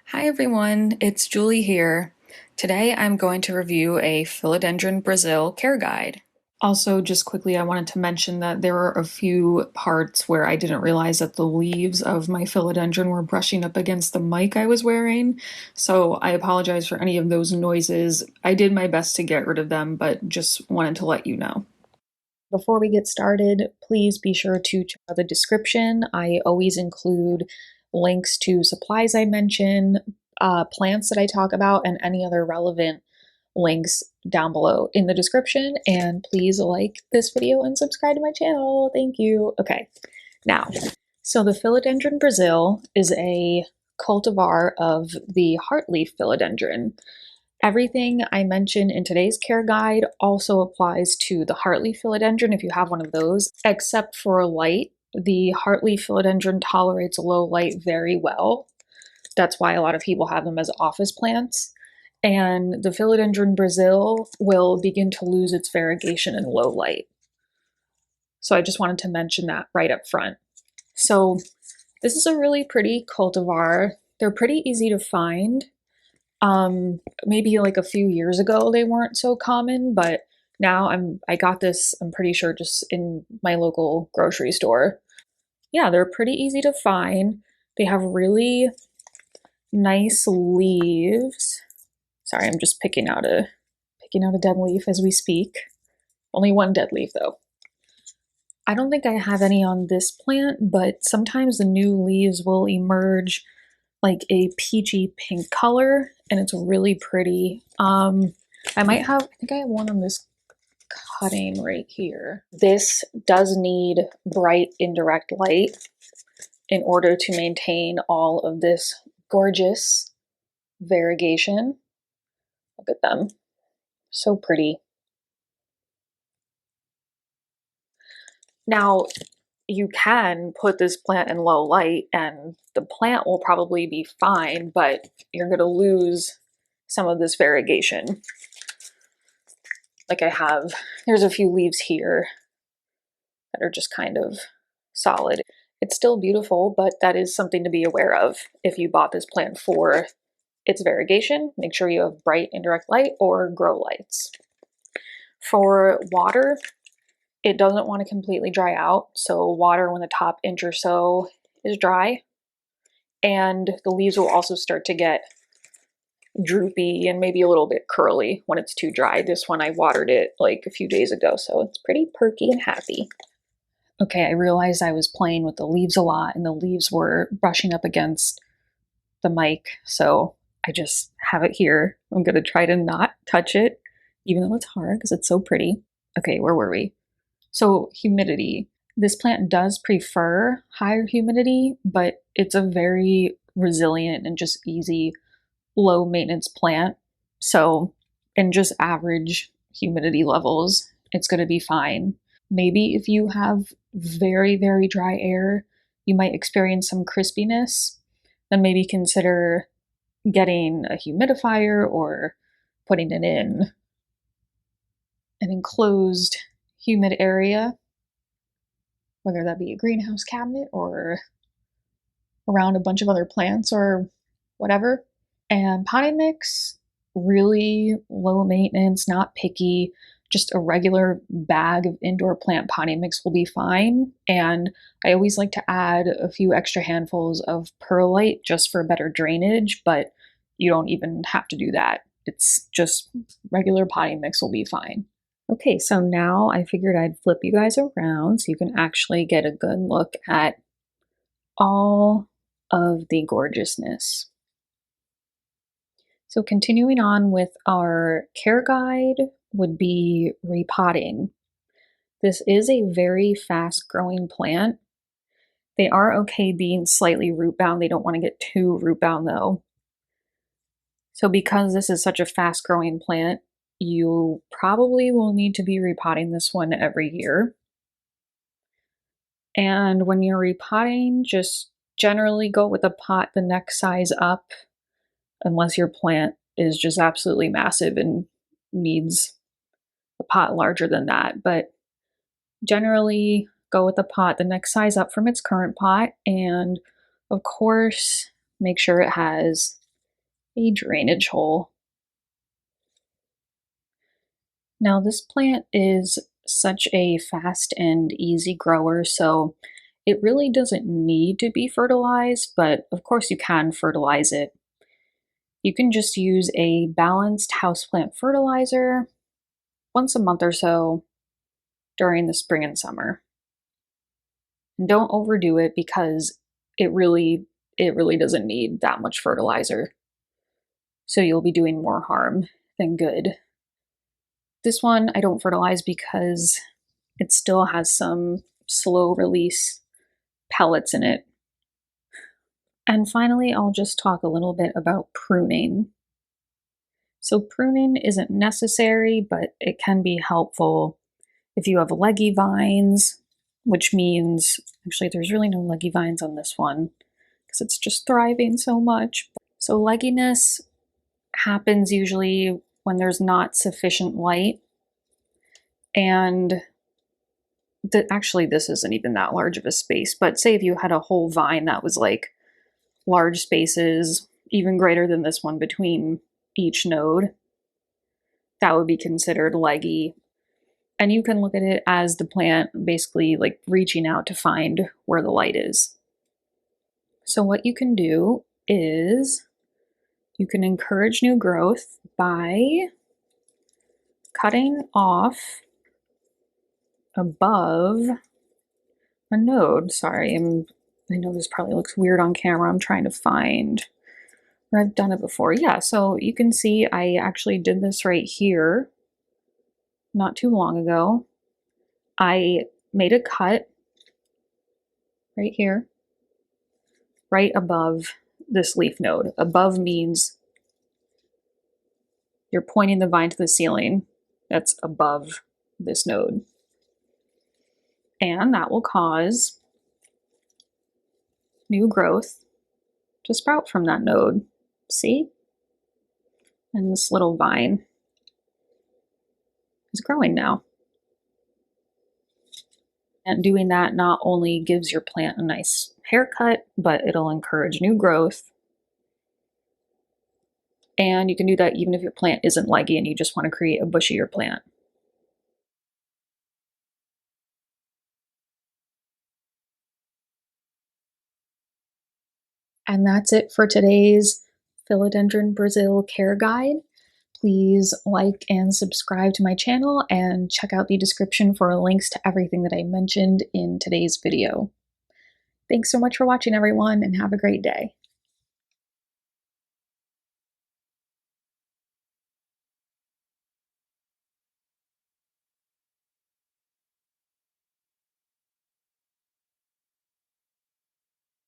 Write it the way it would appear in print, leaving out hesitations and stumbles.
Hi everyone, it's Julie here. Today I'm going to review a Philodendron Brasil care guide. Also, just quickly, I wanted to mention that there are a few parts where I didn't realize that the leaves of my philodendron were brushing up against the mic I was wearing, so I apologize for any of those noises. I did my best to get rid of them, but just wanted to let you know. Before we get started, please be sure to check out the description. I always include links to supplies I mention, plants that I talk about, and any other relevant links down below in the description. And please like this video and subscribe to my channel. Thank you. Okay, now, so the Philodendron Brasil is a cultivar of the heartleaf philodendron. Everything I mention in today's care guide also applies to the heartleaf philodendron if you have one of those, except for light. The heartleaf philodendron tolerates low light very well. That's why a lot of people have them as office plants. And the Philodendron Brasil will begin to lose its variegation in low light. So I just wanted to mention that right up front. So this is a really pretty cultivar. They're pretty easy to find. Maybe like a few years ago they weren't so common, but now I got this, I'm pretty sure, just in my local grocery store. Yeah, they're pretty easy to find. They have really nice leaves. Sorry, I'm just picking out a dead leaf as we speak. Only one dead leaf though. I don't think I have any on this plant, but sometimes the new leaves will emerge like a peachy pink color, and it's really pretty. I think I have one on this cutting right here. This does need bright indirect light in order to maintain all of this gorgeous variegation. Look at them, so pretty. Now, you can put this plant in low light and the plant will probably be fine, but you're going to lose some of this variegation. Like there's a few leaves here that are just kind of solid. It's still beautiful, but that is something to be aware of. If you bought this plant for its variegation, make sure you have bright indirect light or grow lights. For water, it doesn't want to completely dry out, so water when the top inch or so is dry. And the leaves will also start to get droopy and maybe a little bit curly when it's too dry. This one I watered it like a few days ago, so it's pretty perky and happy. Okay, I realized I was playing with the leaves a lot and the leaves were brushing up against the mic, so I just have it here. I'm gonna try to not touch it, even though it's hard because it's so pretty. Okay, where were we? So humidity. This plant does prefer higher humidity, but it's a very resilient and just easy low maintenance plant. So in just average humidity levels, it's going to be fine. Maybe if you have very, very dry air, you might experience some crispiness. Then maybe consider getting a humidifier or putting it in an enclosed humid area, whether that be a greenhouse cabinet or around a bunch of other plants or whatever. And potting mix, really low maintenance, not picky, just a regular bag of indoor plant potting mix will be fine. And I always like to add a few extra handfuls of perlite just for better drainage, but you don't even have to do that. It's just regular potting mix will be fine. Okay, so now I figured I'd flip you guys around so you can actually get a good look at all of the gorgeousness. So continuing on with our care guide would be repotting. This is a very fast growing plant. They are okay being slightly root bound. They don't want to get too root bound though. So because this is such a fast growing plant, you probably will need to be repotting this one every year. And when you're repotting, just generally go with a pot the next size up, unless your plant is just absolutely massive and needs a pot larger than that. But generally go with a pot the next size up from its current pot. And of course, make sure it has a drainage hole. Now this plant is such a fast and easy grower, so it really doesn't need to be fertilized, but of course you can fertilize it. You can just use a balanced houseplant fertilizer once a month or so during the spring and summer. And don't overdo it because it really doesn't need that much fertilizer. So you'll be doing more harm than good. This one I don't fertilize because it still has some slow release pellets in it. And finally, I'll just talk a little bit about pruning. So pruning isn't necessary, but it can be helpful if you have leggy vines, which means, actually there's really no leggy vines on this one because it's just thriving so much. So legginess happens usually when there's not sufficient light, and actually this isn't even that large of a space, but say if you had a whole vine that was like large spaces, even greater than this one between each node, that would be considered leggy. And you can look at it as the plant basically like reaching out to find where the light is. So what you can do is you can encourage new growth by cutting off above a node. Sorry, I know this probably looks weird on camera. I'm trying to find where I've done it before. Yeah, so you can see I actually did this right here not too long ago. I made a cut right here, right above this leaf node. Above means you're pointing the vine to the ceiling. That's above this node. And that will cause new growth to sprout from that node. See? And this little vine is growing now. And doing that not only gives your plant a nice haircut, but it'll encourage new growth. And you can do that even if your plant isn't leggy and you just want to create a bushier plant. And that's it for today's Philodendron Brasil care guide. Please like and subscribe to my channel and check out the description for links to everything that I mentioned in today's video. Thanks so much for watching, everyone, and have a great day.